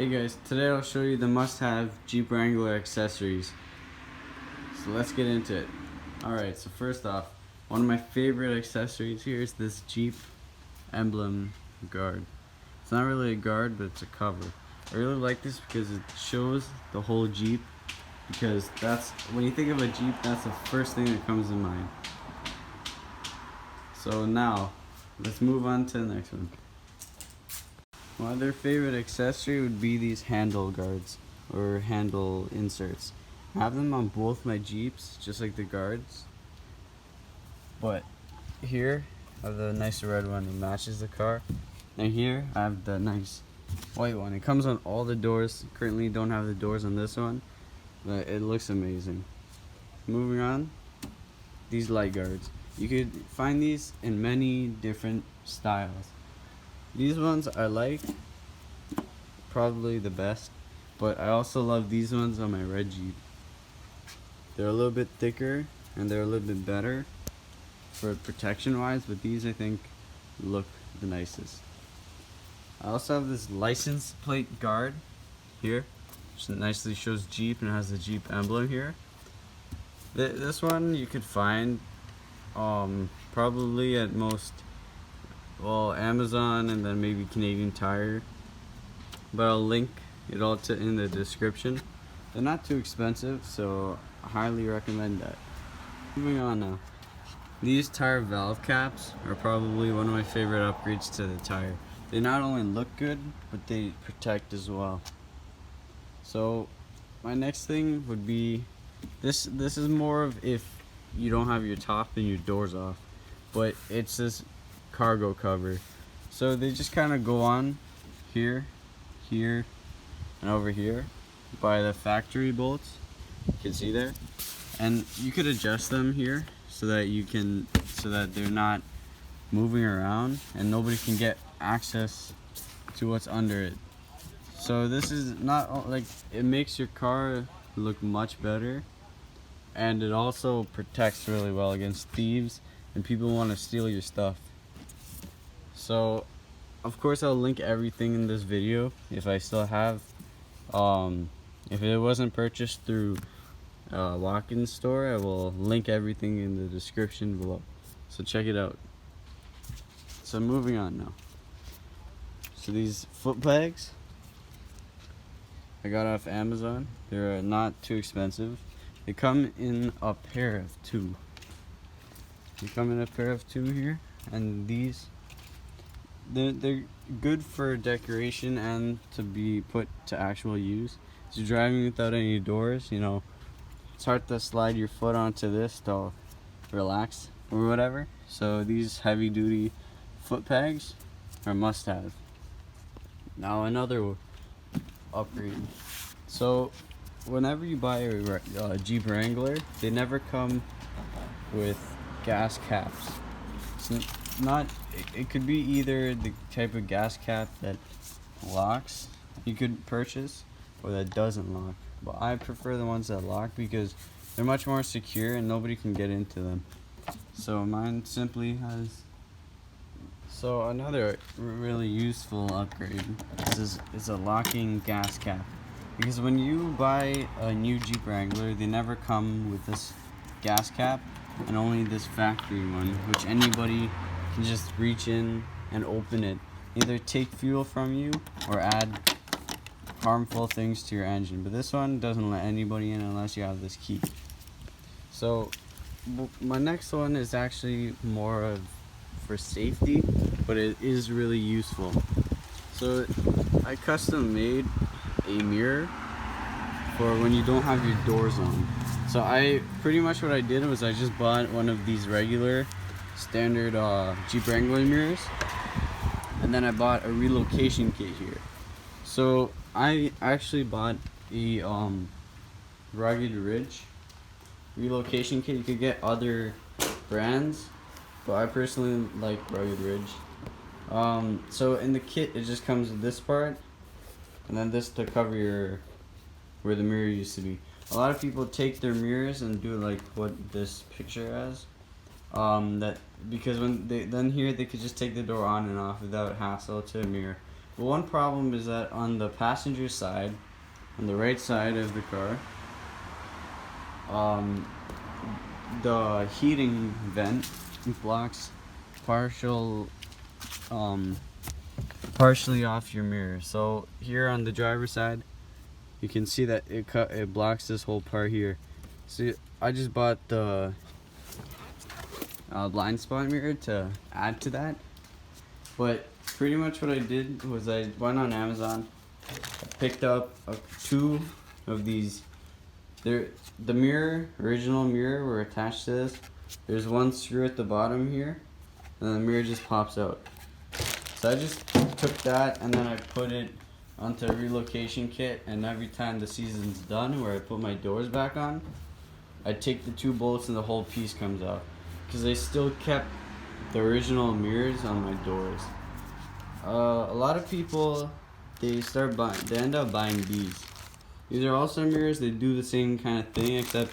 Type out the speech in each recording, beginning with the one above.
Hey guys, today I'll show you the must-have Jeep Wrangler accessories. So let's get into it. Alright, so first off, one of my favorite accessories here is this Jeep emblem guard. It's not really a guard, but it's a cover. I really like this because it shows the whole Jeep, because that's, when you think of a Jeep, that's the first thing that comes to mind. So now, let's move on to the next one. My other favorite accessory would be these handle guards or handle inserts. I have them on both my Jeeps, just like the guards. But here I have the nice red one that matches the car. And here I have the nice white one. It comes on all the doors. Currently don't have the doors on this one, but it looks amazing. Moving on, these light guards. You could find these in many different styles. These ones I like, probably the best, but I also love these ones on my red Jeep. They're a little bit thicker and they're a little bit better for protection wise, but these I think look the nicest. I also have this license plate guard here, which nicely shows Jeep and has the Jeep emblem here. This one you could find probably at most, well, Amazon and then maybe Canadian Tire, but I'll link it all in the description. They're not too expensive, so I highly recommend that. Moving on now, these tire valve caps are probably one of my favorite upgrades to the tire. They not only look good, but they protect as well. So my next thing would be this is more of if you don't have your top and your doors off, but it's this cargo cover. So they just kind of go on here, here, and over here by the factory bolts. You can see there, and you could adjust them here so that they're not moving around and nobody can get access to what's under it. So this is not like, it makes your car look much better, and it also protects really well against thieves and people who want to steal your stuff. So of course I'll link everything in this video if I still have. If it wasn't purchased through walk-in store, I will link everything in the description below, so check it out. So moving on now. So these foot pegs I got off Amazon. They're not too expensive. They come in a pair of two. They come in a pair of two here, and these they're good for decoration and to be put to actual use. So driving without any doors, you know, it's hard to slide your foot onto this to relax or whatever. So these heavy duty foot pegs are must have. Now another upgrade. So whenever you buy a Jeep Wrangler, they never come with gas caps. It could be either the type of gas cap that locks you could purchase or that doesn't lock, but I prefer the ones that lock because they're much more secure and nobody can get into them. So mine simply has. So another really useful upgrade is a locking gas cap, because when you buy a new Jeep Wrangler, they never come with this gas cap and only this factory one, which anybody can just reach in and open it, either take fuel from you or add harmful things to your engine. But this one doesn't let anybody in unless you have this key. So my next one is actually more of for safety, but it is really useful. So I custom made a mirror for when you don't have your doors on. So I pretty much what I did was I just bought one of these regular standard Jeep Wrangler mirrors, and then I bought a relocation kit here. So I actually bought a Rugged Ridge relocation kit. You could get other brands, but I personally like Rugged Ridge. So in the kit it just comes with this part, and then this to cover where the mirror used to be. A lot of people take their mirrors and do like what this picture has. Because when they here they could just take the door on and off without hassle to a mirror. But one problem is that on the passenger side, on the right side of the car, the heating vent blocks partially off your mirror. So here on the driver's side, you can see that it blocks this whole part here. See, I just bought the blind spot mirror to add to that. But pretty much what I did was I went on Amazon, picked up 2 of these. The original mirror were attached to this. There's one screw at the bottom here, and the mirror just pops out. So I just took that and then I put it onto a relocation kit, and every time the season's done where I put my doors back on, I take the 2 bolts and the whole piece comes out. Because they still kept the original mirrors on my doors. A lot of people, they end up buying these. These are also mirrors. They do the same kind of thing, except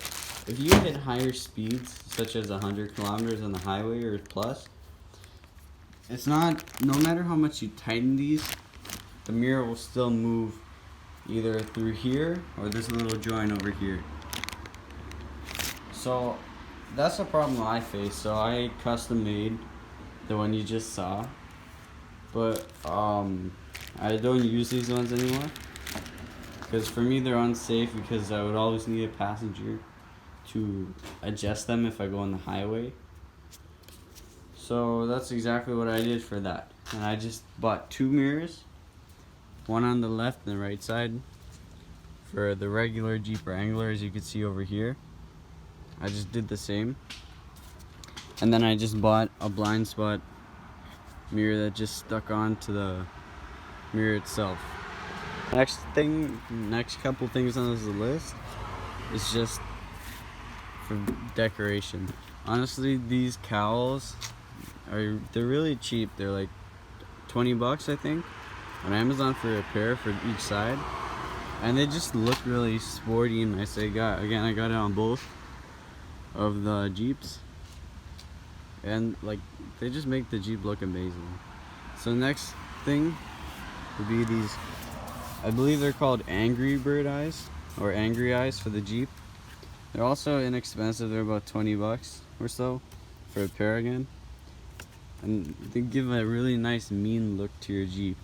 if you hit higher speeds, such as 100 kilometers on the highway or plus, it's not, no matter how much you tighten these, the mirror will still move either through here or this little joint over here. So that's a problem I face. So I custom made the one you just saw, but I don't use these ones anymore because for me they're unsafe, because I would always need a passenger to adjust them if I go on the highway. So that's exactly what I did for that. And I just bought 2 mirrors, one on the left and the right side for the regular Jeep Wrangler, as you can see over here. I just did the same. And then I just bought a blind spot mirror that just stuck onto the mirror itself. Next couple things on this list is just for decoration. Honestly, these cowls they're really cheap. They're like 20 bucks, I think, on Amazon for a pair for each side, and they just look really sporty and nice. I got it on both of the Jeeps, and like they just make the Jeep look amazing. So next thing would be these, I believe they're called Angry Bird eyes or Angry eyes for the Jeep. They're also inexpensive. They're about 20 bucks or so for a pair again, and they give a really nice mean look to your Jeep.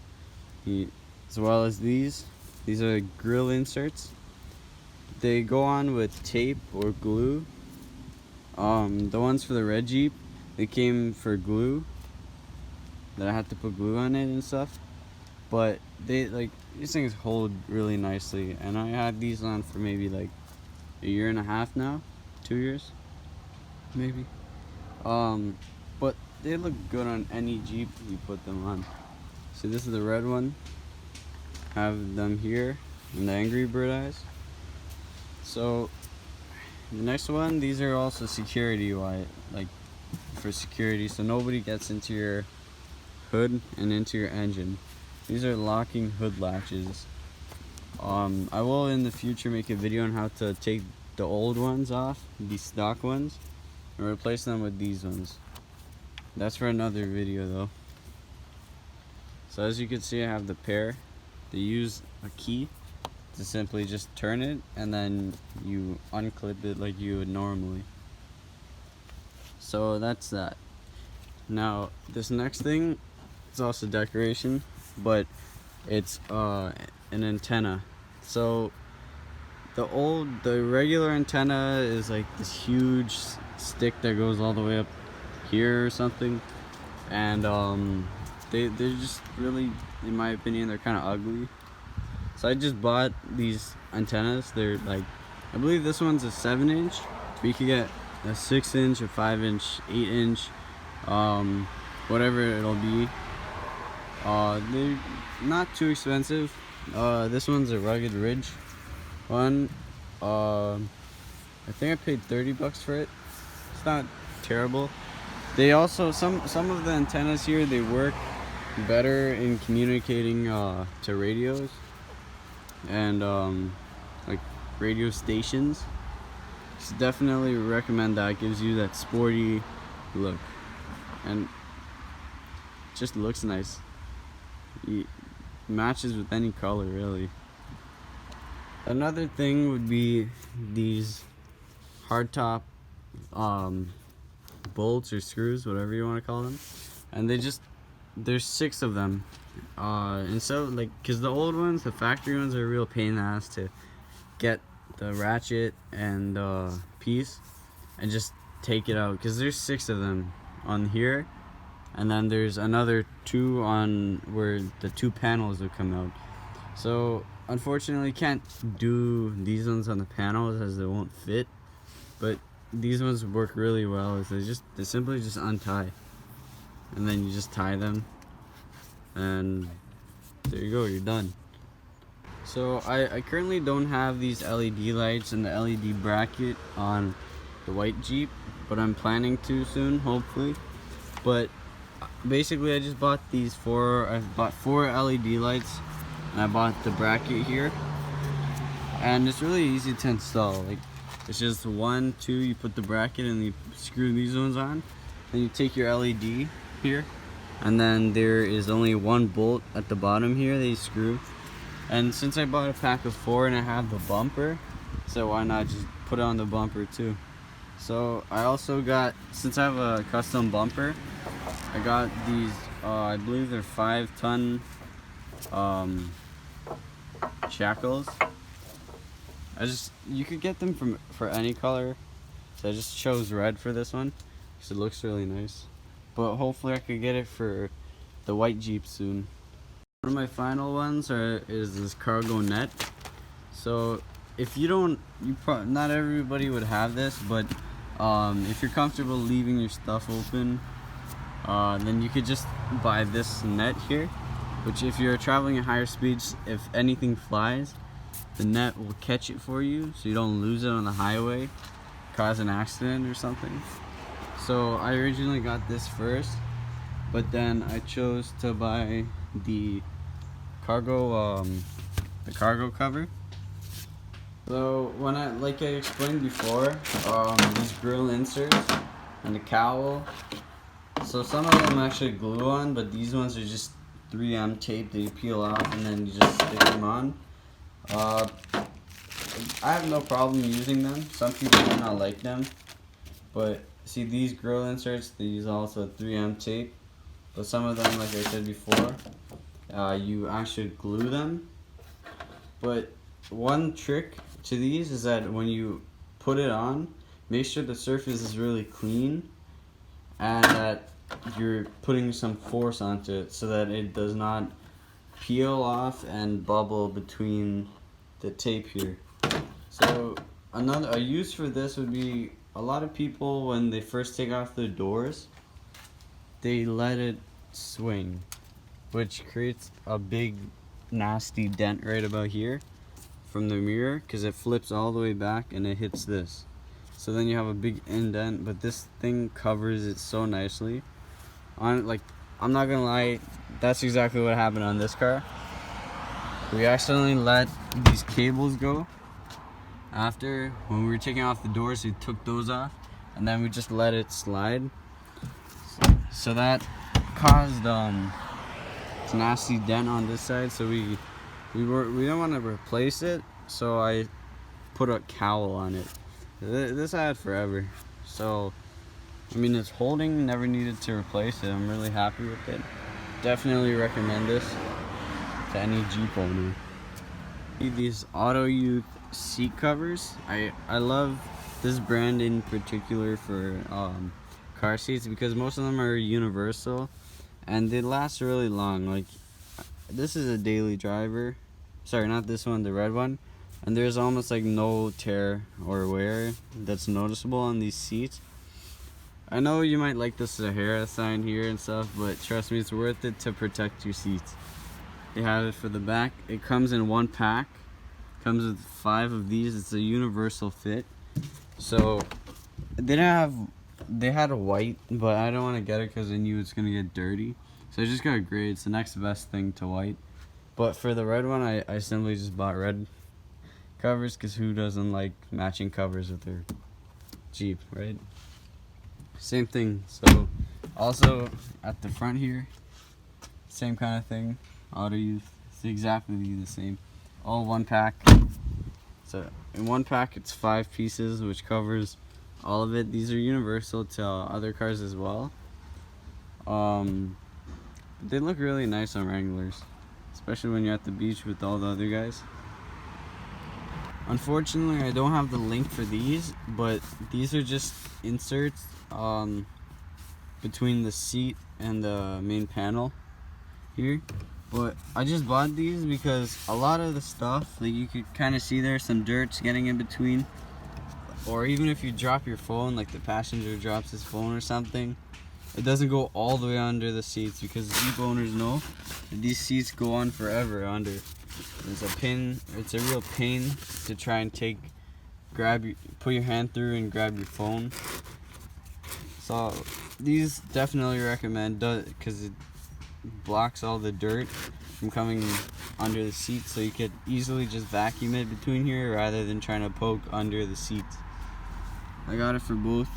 As well as these are grill inserts. They go on with tape or glue. The ones for the red Jeep, they came for glue, that I had to put glue on it and stuff, but these things hold really nicely, and I had these on for maybe like a year and a half now, 2 years maybe. But they look good on any Jeep you put them on. So this is the red one, have them here, and the Angry Bird eyes. So the next one, these are also security for security, so nobody gets into your hood and into your engine. These are locking hood latches. I will in the future make a video on how to take the old ones off, the stock ones, and replace them with these ones. That's for another video though. So as you can see, I have the pair. They use a key to simply just turn it, and then you unclip it like you would normally. So that's that. Now this next thing is also decoration, but it's an antenna. So the regular antenna is like this huge stick that goes all the way up here or something, and they're just really, in my opinion, they're kind of ugly. So I just bought these antennas. They're like, I believe this one's a 7-inch, but you can get a 6-inch, a 5-inch, 8-inch, whatever it'll be. They're not too expensive. This one's a rugged ridge one. I think I paid 30 bucks for it. It's not terrible. They also, some of the antennas here, they work better in communicating to radios and like radio stations. So definitely recommend that. It gives you that sporty look and just looks nice. matches with any color really. Another thing would be these hardtop bolts or screws, whatever you want to call them, and there's 6 of them, and so like, because the old ones, the factory ones, are a real pain in the ass to get the ratchet and piece and just take it out, because there's 6 of them on here, and then there's another 2 on where the 2 panels will come out. So unfortunately can't do these ones on the panels as they won't fit, but these ones work really well. They simply just untie, and then you just tie them, and there you go, you're done. So I currently don't have these LED lights and the LED bracket on the white Jeep, but I'm planning to soon, hopefully. But basically I just bought I bought 4 LED lights, and I bought the bracket here, and it's really easy to install. Like, it's just 1, 2, you put the bracket and you screw these ones on, then you take your LED here, and then there is only 1 bolt at the bottom here that you screw. And since I bought a pack of 4 and I have the bumper, so why not just put it on the bumper too. So I also got, since I have a custom bumper, I got these I believe they're 5-ton shackles. You could get them for any color, so I just chose red for this one because it looks really nice. But hopefully I could get it for the white Jeep soon. One of my final ones is this cargo net. So if you don't, not everybody would have this, but if you're comfortable leaving your stuff open, then you could just buy this net here, which if you're traveling at higher speeds, if anything flies, the net will catch it for you, so you don't lose it on the highway, cause an accident or something. So I originally got this first, but then I chose to buy the cargo cover. So like I explained before, these grill inserts and the cowl. So some of them actually glue on, but these ones are just 3M tape that you peel off and then you just stick them on. I have no problem using them. Some people do not like them, but see, these grill inserts, they use also 3M tape, but some of them, like I said before, you actually glue them. But one trick to these is that when you put it on, make sure the surface is really clean and that you're putting some force onto it so that it does not peel off and bubble between the tape here. So a use for this would be, a lot of people, when they first take off their doors, they let it swing, which creates a big nasty dent right about here from the mirror, because it flips all the way back and it hits this. So then you have a big indent, but this thing covers it so nicely. Like, I'm not gonna lie, that's exactly what happened on this car. We accidentally let these cables go after, when we were taking off the doors. We took those off and then we just let it slide, so that caused a nasty dent on this side. So we don't want to replace it, so I put a cowl on it. This I had forever, so I mean, it's holding, never needed to replace it. I'm really happy with it. Definitely recommend this to any Jeep owner. These Auto Youth seat covers. I love this brand in particular for car seats because most of them are universal and they last really long. Like, this is a daily driver. Sorry, not this one, the red one. And there's almost like no tear or wear that's noticeable on these seats. I know you might like the Sahara sign here and stuff, but trust me, it's worth it to protect your seats. They have it for the back. It comes in 1 pack. Comes with 5 of these. It's a universal fit. So they had a white, but I don't want to get it because I knew it's gonna get dirty. So I just got a gray. It's the next best thing to white. But for the red one, I simply just bought red covers, because who doesn't like matching covers with their Jeep, right? Same thing. So also at the front here, same kind of thing. Auto Youth It's exactly the same. All one pack. So in one pack it's 5 pieces, which covers all of it. These are universal to other cars as well. They look really nice on Wranglers, especially when you're at the beach with all the other guys. Unfortunately, I don't have the link for these, but these are just inserts between the seat and the main panel here. But I just bought these because a lot of the stuff, like you could kind of see there's some dirt's getting in between, or even if you drop your phone, like the passenger drops his phone or something, it doesn't go all the way under the seats, because Jeep owners know that these seats go on forever under. It's a real pain to try and put your hand through and grab your phone. So these definitely recommend, because it blocks all the dirt from coming under the seats, so you could easily just vacuum it between here rather than trying to poke under the seats. I got it for both.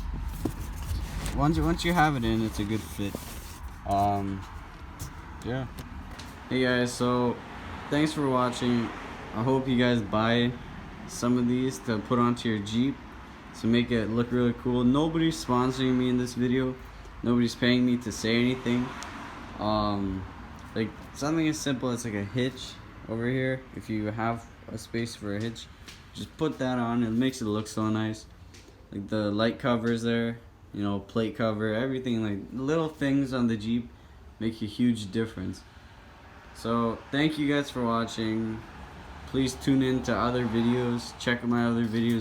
Once you have it in, it's a good fit. Yeah. Hey guys, so thanks for watching. I hope you guys buy some of these to put onto your Jeep to make it look really cool. Nobody's sponsoring me in this video. Nobody's paying me to say anything. Like something as simple as like a hitch over here. If you have a space for a hitch, just put that on. It makes it look so nice. Like the light covers there, you know, plate cover, everything, like little things on the Jeep make a huge difference. So thank you guys for watching. Please tune in to other videos. Check out my other videos.